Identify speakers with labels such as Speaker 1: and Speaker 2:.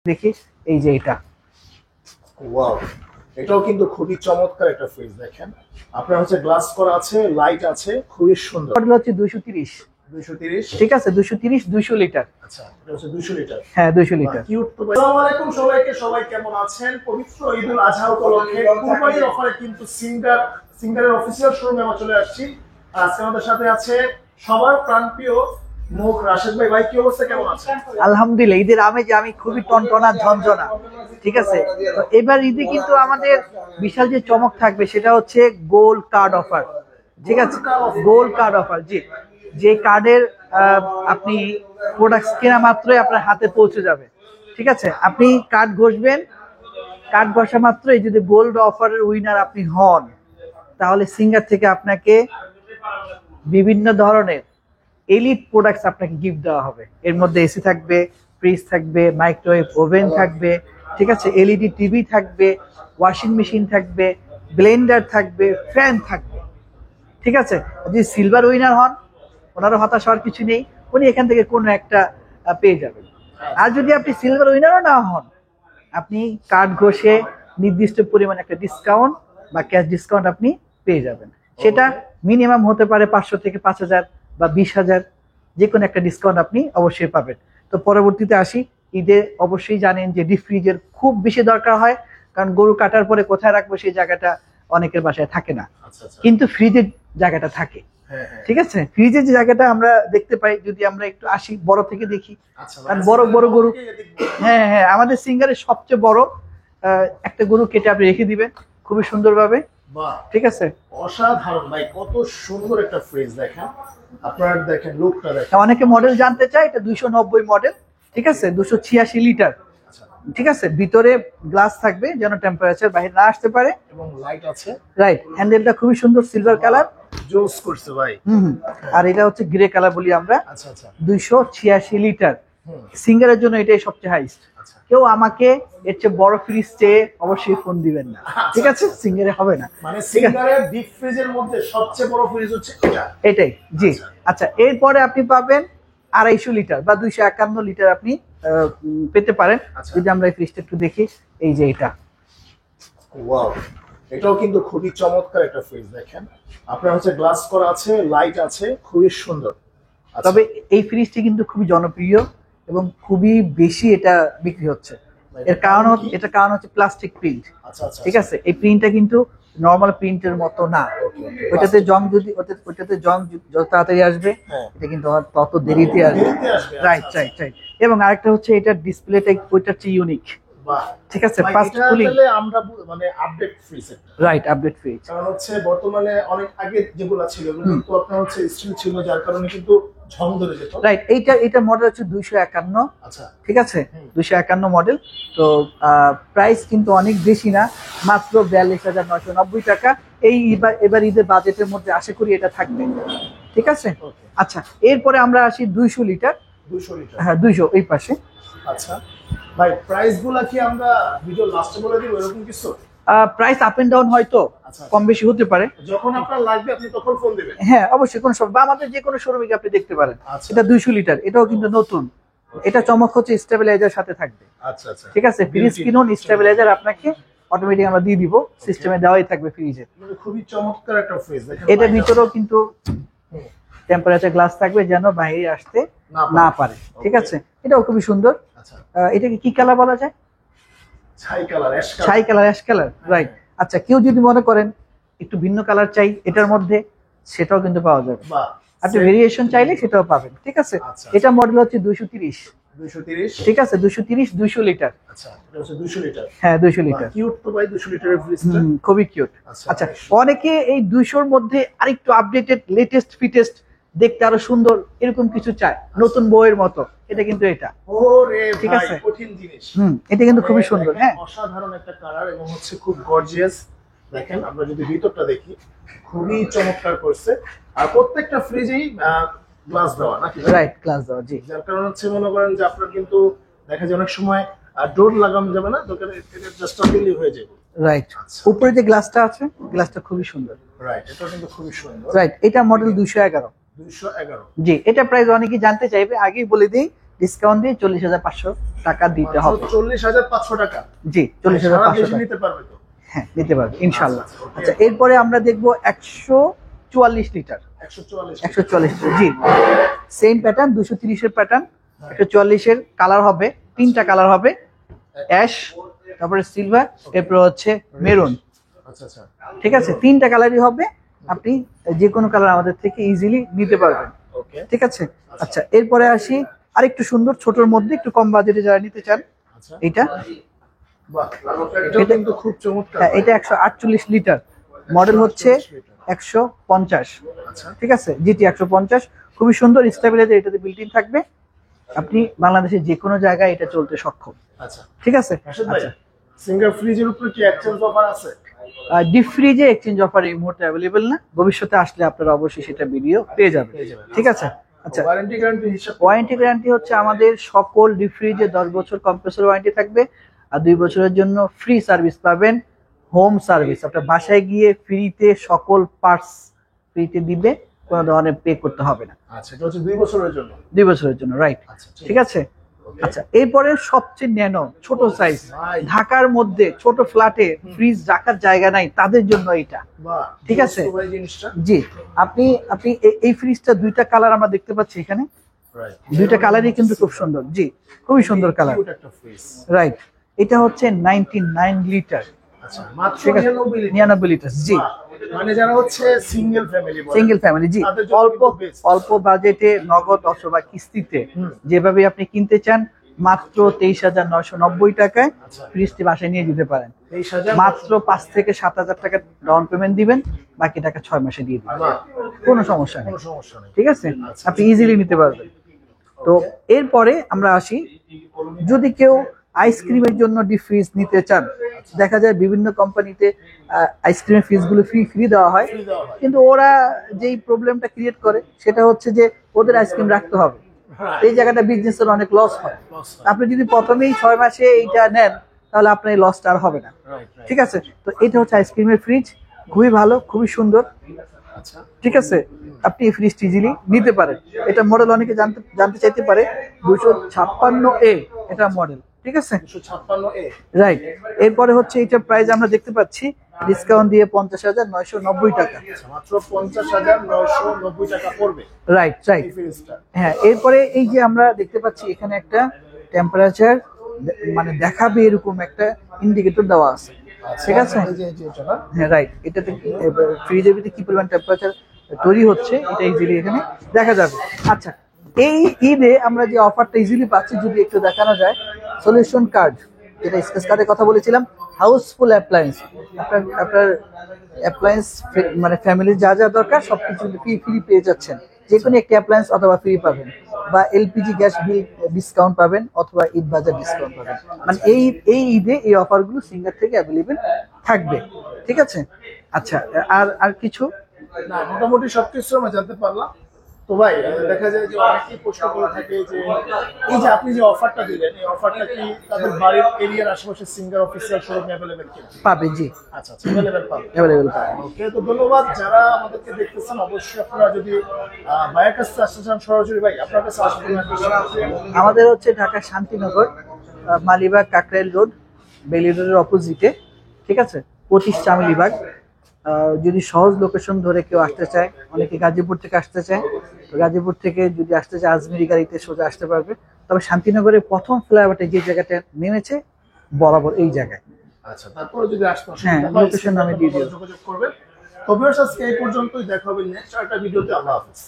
Speaker 1: দেখি এই যে এটা
Speaker 2: ওয়াও, এটাও কিন্তু খুবই চমৎকার একটা ফ্রিজ। দেখেন আপনার হচ্ছে গ্লাস করা আছে, লাইট আছে, খুবই সুন্দর।
Speaker 1: মডেল হচ্ছে 230।
Speaker 2: 230,
Speaker 1: ঠিক আছে, 230 200 লিটার।
Speaker 2: আচ্ছা, এটা হচ্ছে 200 লিটার।
Speaker 1: হ্যাঁ 200 লিটার।
Speaker 2: কিউট তো ভাই। আসসালামু আলাইকুম সবাইকে, সবাই কেমন আছেন? পবিত্র ঈদুল আজহা উপলক্ষে কুরবানির অফারে কিন্তু সিঙ্গারের অফিসিয়াল শোরুমে আমরা চলে আসছি। আর আজকে আমাদের সাথে আছে সবার প্রাণপ্রিয় মুখ রাশেদ ভাই। ভাই কি অবস্থা, কেমন আছেন?
Speaker 1: আলহামদুলিল্লাহ, ঈদের আমেজে আমি খুবই টনটনা ঝনঝনা। ঠিক আছে, তো এবার ঈদে কিন্তু আমাদের বিশাল যে চমক থাকবে সেটা হচ্ছে গোল্ড কার্ড অফার। ঠিক আছে, গোল্ড কার্ড অফার। জি, যে কার্ডের আপনি প্রোডাক্ট কেনা মাত্রই আপনার হাতে পৌঁছে যাবে। ঠিক আছে, আপনি কার্ড ঘষবেন, কার্ড ঘষা মাত্রই যদি গোল্ড অফারের উইনার আপনি হন, তাহলে সিঙ্গার থেকে আপনাকে বিভিন্ন ধরনের এলিট প্রোডাক্টস আপনাকে গিফট দেওয়া হবে। এর মধ্যে এসি থাকবে, ফ্রিজ থাকবে, মাইক্রোওয়েভ ওভেন থাকবে, ঠিক আছে, এলইডি টিভি থাকবে, ওয়াশিং মেশিন থাকবে, ব্লেন্ডার থাকবে, ফ্যান থাকবে। ঠিক আছে, যদি সিলভার উইনার হন ওনারও হতাশ হওয়ার কিছু নেই, উনি এখান থেকে কোনো একটা পেয়ে যাবেন। আর যদি আপনি সিলভার উইনারও না হন, আপনি কার্ড ঘষে নির্দিষ্ট পরিমাণে একটা ডিসকাউন্ট বা ক্যাশ ডিসকাউন্ট আপনি পেয়ে যাবেন। সেটা মিনিমাম হতে পারে 500 থেকে 5000 বা 20,000, যে কোনো একটা ডিসকাউন্ট আপনি অবশ্যই পাবেন। তো পরবর্তীতে আসি, ঈদে অবশ্যই জানেন যে ডিপ ফ্রিজের খুব বেশি দরকার হয়, কারণ গরু কাটার পরে কোথায় রাখবো সেই জায়গাটা অনেকের বাসায় থাকে না, কিন্তু ফ্রিজের জায়গাটা থাকে। ঠিক আছে, ফ্রিজের যে জায়গাটা আমরা দেখতে পাই, যদি আমরা একটু আসি বড় থেকে দেখি, কারণ বড় বড় গরু, হ্যাঁ হ্যাঁ, আমাদের সিঙ্গারের সবচেয়ে বড় একটা গরু কেটে আপনি রেখে দিবেন খুবই সুন্দরভাবে। ঠিক আছে,
Speaker 2: অসাধারণ ভাই, কত সুন্দর একটা ফ্রিজ। দেখেন আপনারা, দেখেন লুকটা দেখেন।
Speaker 1: অনেকে মডেল জানতে চায়, এটা 290 মডেল। ঠিক আছে, 286 লিটার। ঠিক আছে, ভিতরে গ্লাস থাকবে যেন টেম্পারেচার বাইরে না আসতে পারে,
Speaker 2: এবং লাইট আছে।
Speaker 1: রাইট, হ্যান্ডেলটা খুবই সুন্দর সিলভার কালার,
Speaker 2: জোস করছে ভাই।
Speaker 1: আর এটা হচ্ছে গ্রে কালার বলি আমরা।
Speaker 2: আচ্ছা আচ্ছা,
Speaker 1: 286 লিটার সিঙ্গারের জন্য এটাই সবচেয়ে হাইস্ট। কেউ আমাকে এর চেয়ে বড় ফ্রিজ চেয়ে অবশ্যই ফোন দিবেন না, ঠিক আছে, সিঙ্গারে হবে না।
Speaker 2: মানে সিঙ্গারের ডিপ ফ্রিজের মধ্যে সবচেয়ে বড় ফ্রিজ হচ্ছে এটা,
Speaker 1: এটাই। জি, আচ্ছা, এরপরে আপনি পাবেন 250 লিটার বা 251 লিটার আপনি পেতে পারেন। যদি আমরা এই ফ্রিজটা একটু দেখি, এই যে এটা,
Speaker 2: ওয়াও, এটাও কিন্তু খুবই চমৎকার একটা ফ্রিজ। দেখেন আপনার হচ্ছে গ্লাস করা আছে, লাইট আছে, খুবই সুন্দর।
Speaker 1: তবে এই ফ্রিজটি কিন্তু খুবই জনপ্রিয় এবং খুবই বেশি এটা বিক্রি হচ্ছে। এর কারণ হচ্ছে প্লাস্টিক প্রিন্ট। ঠিক আছে, এই প্রিন্টটা কিন্তু নরমাল প্রিন্টের মতো না। ওইটাতে জং যত তাড়াতাড়ি আসবে, এটা কিন্তু তত দেরিতে আসবে। Right right right. এবং আরেকটা হচ্ছে এটার ডিসপ্লেটা ওইটার চেয়ে ইউনিক। ঠিক আছে, ফাস্ট কুলিং,
Speaker 2: আমরা মানে update fridge.
Speaker 1: Right, update fridge.
Speaker 2: কারণ হচ্ছে বর্তমানে অনেক আগে যেগুলো ছিল কিন্তু আপনার হচ্ছে স্টিল ছিল, যার কারণে কিন্তু ঝং ধরে যেত।
Speaker 1: রাইট, এটা মডেল হচ্ছে 251।
Speaker 2: আচ্ছা,
Speaker 1: ঠিক আছে, 251 মডেল। তো প্রাইস কিন্তু অনেক বেশি না, মাত্র 42,990 টাকা। এবার ঈদের বাজেটের মধ্যে আশা করি এটা থাকবে। ঠিক আছে, আচ্ছা, এরপরে আমরা আসি 200 লিটার।
Speaker 2: 200 লিটার,
Speaker 1: হ্যাঁ 200 এই পাশে।
Speaker 2: আচ্ছা ভাই, প্রাইসগুলো কি আমরা ভিডিও লাস্টে বলে দিব এরকম কিছু?
Speaker 1: প্রাইস আপ এন্ড ডাউন হয়তো কম বেশি হতে পারে,
Speaker 2: যখন আপনার লাগবে আপনি তখন ফোন দিবেন।
Speaker 1: হ্যাঁ অবশ্যই, কোন সব বা আমাদের যে কোনো শোরুমে আপনি দেখতে পারেন। এটা 200 লিটার, এটাও কিন্তু নতুন। এটা চমক হচ্ছে স্টেবিলাইজার সাথে থাকবে।
Speaker 2: আচ্ছা আচ্ছা,
Speaker 1: ঠিক আছে, ফ্রিজ কিনুন, স্টেবিলাইজার আপনাকে অটোমেটিক আমরা দিয়ে দিব, সিস্টেমে দেওয়াই থাকবে ফ্রিজে।
Speaker 2: খুবই চমৎকার একটা ফ্রিজ।
Speaker 1: এটা ভিতরেও কিন্তু টেম্পারেচার গ্লাস থাকবে যেন বাইরে আসতে না পারে। ঠিক আছে, এটাও খুবই সুন্দর। এটাকে কি কালার বলা যায়?
Speaker 2: ছাই কালার,
Speaker 1: অ্যাশ কালার, রাইট। আচ্ছা, কেউ যদি মনে করেন একটু ভিন্ন কালার চাই এটার মধ্যে, সেটাও কিন্তু পাওয়া যাবে। আপনি ভেরিয়েশন চাইলে সেটাও পাবেন। ঠিক আছে, এটা মডেল হচ্ছে 230। ঠিক আছে, 230 200 লিটার।
Speaker 2: আচ্ছা, এটা হচ্ছে 200 লিটার।
Speaker 1: হ্যাঁ 200 লিটার।
Speaker 2: কিউট তো ভাই 200 লিটারের ফ্রিজটা,
Speaker 1: খুবই কিউট। আচ্ছা, অনেকে এই 200 এর মধ্যে আরেকটু আপডেটেড, লেটেস্ট, ফিটেস্ট, দেখতে আরো সুন্দর এরকম কিছু চায়, নতুন বইয়ের মতো। এটা কিন্তু এটা,
Speaker 2: ওরে
Speaker 1: ঠিক
Speaker 2: ভাই,
Speaker 1: আছে,
Speaker 2: কঠিন জিনিস।
Speaker 1: এটা কিন্তু খুবই সুন্দর। হ্যাঁ,
Speaker 2: অসাধারণ একটা কালার এবং হচ্ছে খুব গর্জিয়াস। দেখেন আমরা যদি ভিতরটা দেখি, খুবই চমৎকার করছে। আর প্রত্যেকটা ফ্রিজেই গ্লাস দেওয়া, নাকি?
Speaker 1: রাইট, গ্লাস দেওয়া, জি।
Speaker 2: যার কারণে হচ্ছে মনে করেন যে আপনার কিন্তু দেখা যায় অনেক সময় ডোর লাগানো যাবে না, দোকানে এটা জাস্ট দিলেই হয়ে যাবে।
Speaker 1: রাইট, উপরে যে গ্লাসটা আছে, গ্লাসটা খুবই সুন্দর।
Speaker 2: রাইট, এটা কিন্তু খুবই সুন্দর।
Speaker 1: রাইট, এটা মডেল 211।
Speaker 2: 211,
Speaker 1: জি। এটা প্রাইস অনেকেই জানতে চাইবে, আগেই বলে দিই, ডিসকাউন্ট দিয়ে 40,500 টাকা দিতে হবে।
Speaker 2: 40,500 টাকা?
Speaker 1: জি, 40,500 টাকা
Speaker 2: নিতে পারবে তো?
Speaker 1: হ্যাঁ, নিতে পারবে ইনশাআল্লাহ। আচ্ছা, এরপরে আমরা দেখবো 144 লিটার। 144 লিটার, জি, সেম প্যাটার্ন, 230 এর প্যাটার্ন। 144 এর কালার হবে, 3টা কালার হবে, অ্যাশ, তারপরে সিলভার, এরপর হচ্ছে মেরুন।
Speaker 2: আচ্ছা আচ্ছা,
Speaker 1: ঠিক আছে, 3টা কালারই হবে। আপনি যে কোনো কালার আমাদের থেকে ইজিলি নিতে পারবেন।
Speaker 2: ওকে,
Speaker 1: ঠিক আছে। আচ্ছা, এরপরে আসি আরেকটু সুন্দর ছোটর মধ্যে, একটু কম বাজেটে যারা নিতে চান,
Speaker 2: আচ্ছা,
Speaker 1: এটা
Speaker 2: বাহ, এটা কিন্তু খুব চমৎকার।
Speaker 1: হ্যাঁ, এটা 148 লিটার, মডেল হচ্ছে 150।
Speaker 2: আচ্ছা,
Speaker 1: ঠিক আছে, জিটি 150, খুবই সুন্দর, স্টেবিলাইজার এটাতে বিল্ট ইন থাকবে। আপনি বাংলাদেশের যে কোনো জায়গায় এটা চলতে সক্ষম।
Speaker 2: আচ্ছা,
Speaker 1: ঠিক আছে।
Speaker 2: আচ্ছা, সিঙ্গার ফ্রিজের উপরে কি এক্সচেঞ্জ অফার আছে?
Speaker 1: ডিপ ফ্রিজে এক্সচেঞ্জ অফার এই মুহূর্তে অ্যাভেলেবেল না, ভবিষ্যতে আসলে আপনারা অবশ্যই সেটা ভিডিও পেয়ে যাবেন। ঠিক আছে। আচ্ছা,
Speaker 2: ওয়ারেন্টি গ্যারান্টি হিসাব?
Speaker 1: ওয়ারেন্টি গ্যারান্টি হচ্ছে আমাদের সকল ডিপ ফ্রিজে 10 বছর কম্প্রেসর ওয়ারেন্টি থাকবে, আর 2 বছরের জন্য ফ্রি সার্ভিস পাবেন, হোম সার্ভিস। আপনার বাসায় গিয়ে ফ্রিতে সকল পার্টস ফ্রিতে দিবে, কোনো ধরনের পে করতে হবে না।
Speaker 2: আচ্ছা, এটা হচ্ছে 2 বছরের জন্য?
Speaker 1: 2 বছরের জন্য, রাইট।
Speaker 2: আচ্ছা,
Speaker 1: ঠিক আছে। আচ্ছা, এরপরে সবচেয়ে ন্যানো ছোট সাইজ,
Speaker 2: ভাই।
Speaker 1: ঢাকার মধ্যে ছোট ফ্ল্যাটে ফ্রিজ রাখার জায়গা নাই, তাদের জন্য এটা।
Speaker 2: বাহ,
Speaker 1: ঠিক আছে।
Speaker 2: ভাই জিনিসটা,
Speaker 1: জি, আপনি আপনি এই ফ্রিজটা 2টা কালার আমরা দেখতে পাচ্ছি এখানে,
Speaker 2: রাইট,
Speaker 1: 2টা কালারই কিন্তু খুব সুন্দর। জি, খুবই সুন্দর কালার,
Speaker 2: কিউট একটা ফ্রিজ।
Speaker 1: রাইট। এটা হচ্ছে 99 লিটার।
Speaker 2: আচ্ছা, মাত্র
Speaker 1: ঠিক আছে, 99 লিটার। জি,
Speaker 2: মানে যারা হচ্ছে সিঙ্গেল ফ্যামিলি,
Speaker 1: সিঙ্গেল ফ্যামিলি, জি,
Speaker 2: তাদের জন্য
Speaker 1: অল্প
Speaker 2: কিন্তু best।
Speaker 1: অল্প বাজেটে নগদ অথবা কিস্তিতে যেভাবে আপনি কিনতে চান, মাত্র 23,990 টাকায়
Speaker 2: আচ্ছা।
Speaker 1: ফ্রিজটি বাসায় নিয়ে যেতে পারেন।
Speaker 2: 23,000
Speaker 1: মাত্র 5 থেকে 7,000 টাকা ডাউন পেমেন্ট দিবেন, বাকি টাকা 6 মাসে দিয়ে দিবেন,
Speaker 2: বাহ,
Speaker 1: কোনো সমস্যা নেই।
Speaker 2: কোনো সমস্যা নেই।
Speaker 1: ঠিক আছে, আপনি ইজিলি নিতে পারবেন। তো এরপরে আমরা আসি, যদি কেউ আইসক্রিমের জন্য ডিপ ফ্রিজ নিতে চান, দেখা যায় বিভিন্ন কোম্পানিতে আইসক্রিমের ফ্রিজগুলো ফ্রি দেওয়া হয়, কিন্তু ওরা যেই প্রবলেমটা ক্রিয়েট করে সেটা হচ্ছে যে ওদের আইসক্রিম রাখতে হবে, এই জায়গাটা বিজনেসের অনেক লস হয়। আপনি যদি প্রথমেই 6 মাসে এইটা নেন, তাহলে আপনার এই লসটা আর হবে না। ঠিক আছে। তো এটা হচ্ছে আইসক্রিমের ফ্রিজ, খুবই ভালো, খুবই সুন্দর।
Speaker 2: আচ্ছা,
Speaker 1: ঠিক আছে, আপনি এই ফ্রিজটি ইজিলি নিতে পারেন। এটা মডেল অনেকে জানতে চাইতে পারে, 256A এটা মডেল। ঠিক আছে,
Speaker 2: 256A,
Speaker 1: রাইট। এরপরে হচ্ছে এটা প্রাইস আমরা দেখতে পাচ্ছি ডিসকাউন্ট দিয়ে 50,990 টাকা।
Speaker 2: মাত্র 50,990 টাকা পড়বে,
Speaker 1: রাইট রাইট।
Speaker 2: এই ফ্রিজটা।
Speaker 1: হ্যাঁ, এরপরে এই যে আমরা দেখতে পাচ্ছি এখানে একটা টেম্পারেচার মানে দেখাবে এরকম একটা ইন্ডিকেটর দেওয়া আছে। ঠিক আছে,
Speaker 2: এই যে এটা না?
Speaker 1: হ্যাঁ, রাইট। এটাতে ফ্রিজের ভিতরে কি পরিমাণ টেম্পারেচার তৈরি হচ্ছে এটা ইজিলি এখানে দেখা যাবে। আচ্ছা, এই ঈদে আমরা যে অফারটা ইজিলি পাচ্ছি, যদি একটু দেখানো যায়, সলিউশন কার্ড, যেটা স্কেচ কার্ডের কথা বলেছিলাম, হাউসফুল অ্যাপ্লায়েন্স, আপনার অ্যাপ্লায়েন্স মানে ফ্যামিলির যা যা দরকার সবকিছু ফ্রি পেয়ে যাচ্ছেন। যে কোনো একটি অ্যাপ্লায়েন্স অথবা ফ্রি পাবেন, বা এলপিজি গ্যাস বিল ডিসকাউন্ট পাবেন, অথবা ঈদ বাজার ডিসকাউন্ট পাবেন। মানে এই ঈদে এই অফারগুলো সিঙ্গার থেকে অ্যাভেলেবেল থাকবে। ঠিক আছে। আচ্ছা, আর কিছু
Speaker 2: না, মোটামুটি সবকিছু আমরা জানতে পারলাম। তো ভাই, দেখা যায় যে অনেকেই প্রশ্ন করে থাকে যে এই যে আপনি যে অফারটা দিলেন, এই অফারটা কি তাদের বাড়ির এরিয়ার আশেপাশে সিঙ্গার অফিসিয়াল শোরুমে অ্যাভেলেবেল কিনা?
Speaker 1: পাবে, জি,
Speaker 2: আচ্ছা আচ্ছা, অ্যাভেলেবেল পাবে,
Speaker 1: অ্যাভেলেবেল পাবে।
Speaker 2: ওকে। তো ধন্যবাদ যারা আমাদেরকে দেখতেছেন। অবশ্যই আপনারা যদি ভাইয়ের কাছে আসতে চান সরাসরি, ভাই আপনার কাছে আসতে
Speaker 1: আমাদের হচ্ছে ঢাকা শান্তিনগর, মালিবাগ কাকরাইল রোড, বেলি রোডের অপোজিটে। ঠিক আছে, 25 চামেলিবাগ। যদি সহজ লোকেশন ধরে কেউ আসতে চায়, অনেকে গাজীপুর থেকে আসতে চায়, তো গাজীপুর থেকে যদি আসতে চায় আজমিরি গাড়িতে সোজা আসতে পারবে। তবে শান্তিনগরের প্রথম ফ্লাইওভারটা যে জায়গাটা নেমেছে বরাবর এই জায়গায়।
Speaker 2: আচ্ছা, তারপরে যদি আসতে
Speaker 1: হ্যাঁ, লোকেশন আমি দিয়ে দিই।
Speaker 2: যোগাযোগ করবেন। তো ভিউয়ার্স, আজকে এই পর্যন্তই, দেখা হবে নেক্সট একটা ভিডিওতে। আল্লাহ হাফেজ।